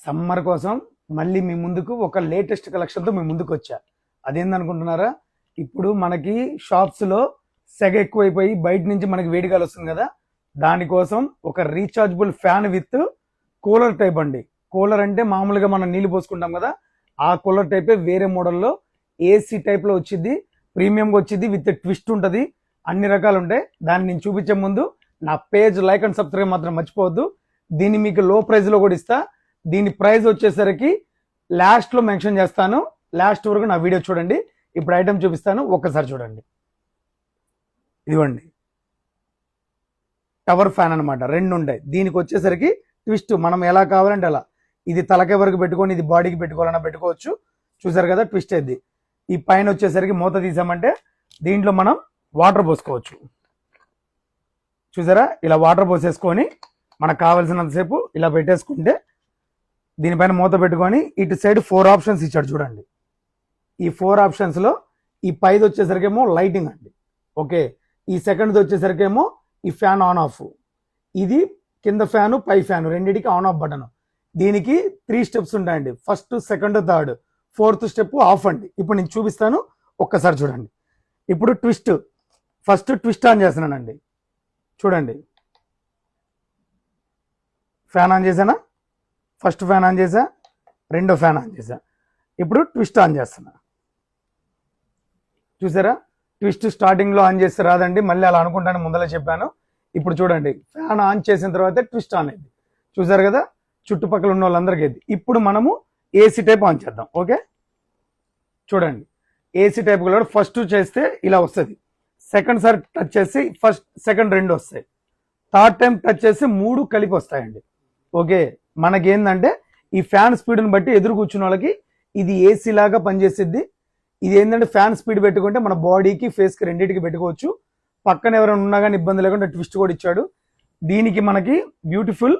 Summer కోసం మళ్ళీ మీ ముందుకు ఒక లేటెస్ట్ కలెక్షన్తో మీ ముందుకు వచ్చా. అదేందనుకుంటున్నారా, ఇప్పుడు మనకి షాప్స్లో సెగ ఎక్కువైపోయి బయట నుంచి మనకి వేడిగాలు వస్తుంది కదా, దానికోసం ఒక rechargeable fan with cooler type అండి. కూలర్ అంటే మామూలుగా మనం నీళ్ళు పోసుకుంటాం కదా, ఆ కూలర్ టైపే వేరే మోడల్లో ఏసీ టైప్లో వచ్చింది. ప్రీమియంగా వచ్చింది, విత్ ట్విస్ట్ ఉంటుంది, అన్ని రకాలు ఉంటాయి. దాన్ని నేను చూపించే ముందు నా పేజ్ లైక్ అండ్ సబ్స్క్రైబ్ మాత్రం మర్చిపోవద్దు. దీన్ని మీకు లో ప్రైస్లో కూడా ఇస్తా. దీని ప్రైస్ వచ్చేసరికి లాస్ట్లో మెన్షన్ చేస్తాను, లాస్ట్ వరకు నా వీడియో చూడండి. ఇప్పుడు ఐటమ్ చూపిస్తాను, ఒక్కసారి చూడండి. ఇదిగోండి టవర్ ఫ్యాన్ అనమాట, రెండు ఉంటాయి. దీనికి వచ్చేసరికి ట్విస్ట్ మనం ఎలా కావాలంటే అలా, ఇది తలకే వరకు పెట్టుకొని ఇది బాడీకి పెట్టుకోవాలన్నా పెట్టుకోవచ్చు. చూసారు కదా ట్విస్ట్ అయింది. ఈ పైన వచ్చేసరికి మూత తీసామంటే దీంట్లో మనం వాటర్ పోసుకోవచ్చు. చూసారా, ఇలా వాటర్ పోసేసుకొని మనకు కావాల్సినంతసేపు ఇలా పెట్టేసుకుంటే దీనిపైన మూత పెట్టుకొని ఇటు సైడ్ 4 ఆప్షన్స్ ఇచ్చాడు చూడండి. ఈ 4 ఆప్షన్స్లో ఈ పైది వచ్చేసరికేమో లైటింగ్ అండి, ఓకే. ఈ సెకండ్ది వచ్చేసరికేమో ఈ ఫ్యాన్ ఆన్ ఆఫ్, ఇది కింద ఫ్యాను పై ఫ్యాను రెండింటికి ఆన్ ఆఫ్ బటన్. దీనికి 3 స్టెప్స్ ఉంటాయండి, first second third, 4th step of అండి. ఇప్పుడు నేను చూపిస్తాను, ఒక్కసారి చూడండి. ఇప్పుడు ట్విస్ట్, ఫస్ట్ ట్విస్ట్ ఆన్ చేస్తున్నానండి. చూడండి, ఫ్యాన్ ఆన్ చేశానా, ఫస్ట్ ఫ్యాన్ ఆన్ చేసా, రెండో ఫ్యాన్ ఆన్ చేసా. ఇప్పుడు ట్విస్ట్ ఆన్ చేస్తున్నా. చూసారా, ట్విస్ట్ స్టార్టింగ్లో ఆన్ చేస్తే రాదండి, మళ్ళీ అలా అనుకుంటాను, ముందలే చెప్పాను. ఇప్పుడు చూడండి, ఫ్యాన్ ఆన్ చేసిన తర్వాత ట్విస్ట్ ఆన్ అయింది. చూసారు కదా, చుట్టుపక్కల ఉన్న వాళ్ళందరికీ అయింది. ఇప్పుడు మనము ఏసీ టైప్ ఆన్ చేద్దాం, ఓకే. చూడండి, ఏసీ టైప్ కూడా ఫస్ట్ చేస్తే ఇలా వస్తుంది, సెకండ్ సార్ టచ్ చేసి ఫస్ట్ సెకండ్ 2 వస్తాయి, థర్డ్ టైం టచ్ చేసి 3 కలిపి వస్తాయండి, ఓకే. మనకేందంటే ఈ ఫ్యాన్ స్పీడ్ని బట్టి ఎదురు కూర్చున్న వాళ్ళకి ఇది ఏసీ లాగా పనిచేసిద్ది. ఇది ఏంటంటే ఫ్యాన్ స్పీడ్ పెట్టుకుంటే మన బాడీకి ఫేస్కి రెండింటికి పెట్టుకోవచ్చు. పక్కన ఎవరైనా ఉన్నా కానీ ఇబ్బంది లేకుండా ట్విస్ట్ కూడా ఇచ్చాడు. దీనికి మనకి బ్యూటిఫుల్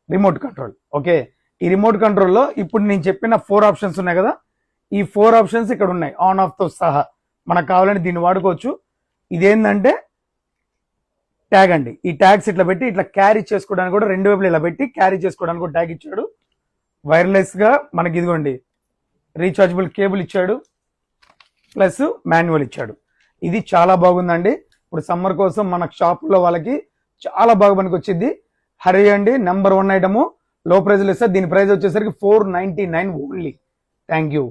రిమోట్ కంట్రోల్, ఓకే. ఈ రిమోట్ కంట్రోల్లో ఇప్పుడు నేను చెప్పిన 4 ఆప్షన్స్ ఉన్నాయి కదా, ఈ 4 ఆప్షన్స్ ఇక్కడ ఉన్నాయి, ఆన్ ఆఫ్తో సహా. మనకు కావాలంటే దీన్ని వాడుకోవచ్చు. ఇదేంటంటే ట్యాగ్ అండి, ఈ ట్యాగ్స్ ఇట్లా పెట్టి ఇట్లా క్యారీ చేసుకోవడానికి కూడా 2 వైపులు ఇలా పెట్టి క్యారీ చేసుకోవడానికి కూడా ట్యాగ్ ఇచ్చాడు. వైర్లెస్గా మనకి ఇదిగోండి రీఛార్జబుల్ కేబుల్ ఇచ్చాడు, ప్లస్ మాన్యువల్ ఇచ్చాడు. ఇది చాలా బాగుందండి. ఇప్పుడు సమ్మర్ కోసం మన షాపులో వాళ్ళకి చాలా బాగా పనికి వచ్చింది. హరి అండి, నెంబర్ 1 ఐటము, లో ప్రైజ్లో ఇస్తే. దీని ప్రైస్ వచ్చేసరికి 499 ఓన్లీ. Thank you.